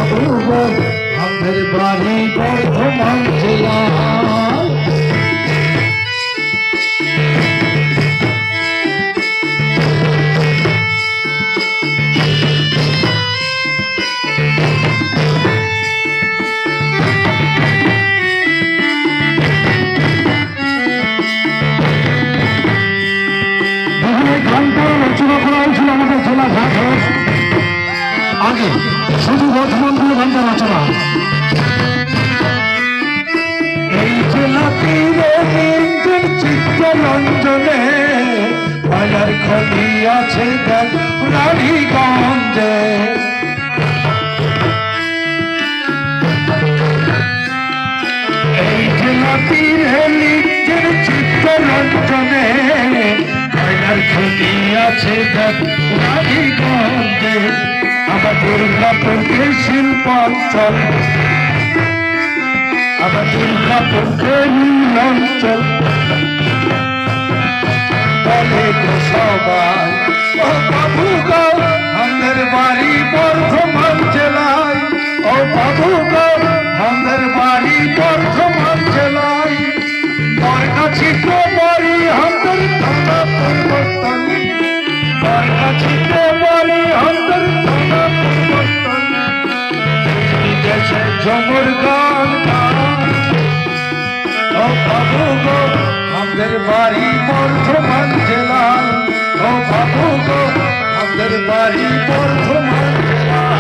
বাবু গো আমাদের বাড়ি বর্ধমান জেলা। আমাদের জেলা ঘাট আগে শুধু বর্ধমান দিয়ে গানটা রচনা। এই জেলাটি চিত্তরঞ্জনে বাজার খনি আছে রানীগঞ্জে। এই জেলাটির লিঙ্গের চিত্তরঞ্জনে বাজার খনি আছে রানীগঞ্জে। আবার দুর্গাপুরকে শিল্পাঞ্চল, আবার দুর্গাপুরকে নীলাঞ্চল বলে গো সবাই। ও বাবু গো আমাদের বাড়ি বর্ধমান জেলায়, ও বাবু গো আমাদের বাড়ি বর্ধমান জেলায়। বরগাছি তো বাড়ি আমাদের থানা পরিবর্তন, বরগাছি তো বাড়ি আমাদের থানা পরিবর্তন। দেশে জমর গান ও বাবু গো আমাদের বাড়ি বর্ধমান জেলায়, ও বাবু গো আমাদের বাড়ি বর্ধমান জেলায়।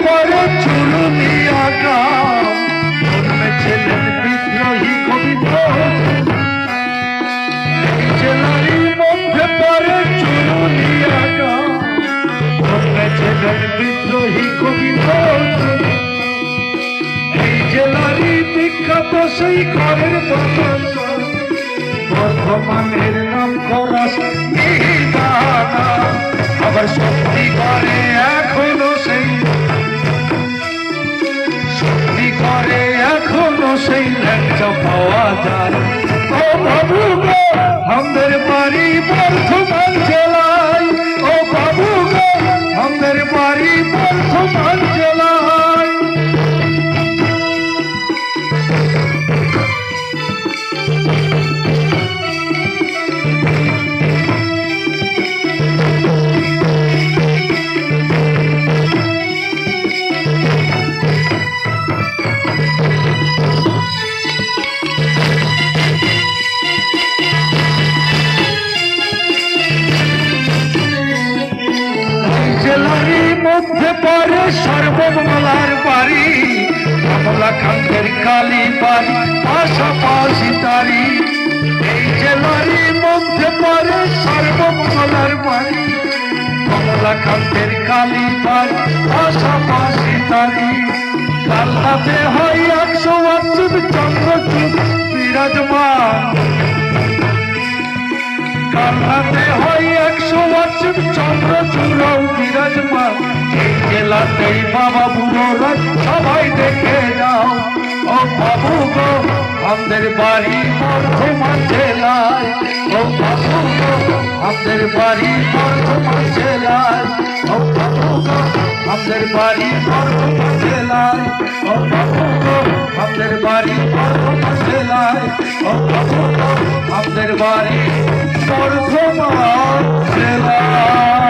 পরে চুরুলিয়া গ্রাম ছিলেন বিদ্রোহী গোবিন্দ। জেলারির মধ্যে পরে চুরুলিয়া গ্রাম ছিলেন বিদ্রোহী গোবিন্দ। এই জেলারি বিখ্যাত সেই ঘরের বর্ধমানের নাম করা মিহিদানা। আবার সত্যি করে এখনো সেই করে এখনো সেই ল্যাংচা পাওয়া যায়। ও বাবু গো আমাদের বাড়ি বর্ধমান জেলায়, ও বাবু গো আমাদের বাড়ি বর্ধমান জেলায়। মধ্যে পরে সর্বমঙ্গলার বাড়ি, কমলাকান্তের কালী বাড়ি পাশাপাশি তারি। এই জেলারই মধ্যে পরে সর্বমঙ্গলার বাড়ি, কমলাকান্তের কালী বাড়ি পাশাপাশি তারি। কালনাতে হয় 108 চন্দ্রচূড় বিরাজমান, কালনাতে হয় 108 চন্দ্রচূড় বিরাজমান। এই জেলাতেই বাবা বুড়োরা সবাই দেখে যাও। ও বাবু গো আমাদের বাড়ি বর্ধমান জেলায়, ও বাবু গো আমাদের বাড়ি বর্ধমান জেলায়, ও বাবু গো আমাদের বাড়ি বর্ধমান জেলায়, ও বাবু গো আমাদের বাড়ি বর্ধমান জেলায়, ও বাবু গো আমাদের বাড়ি বর্ধমান জেলায়।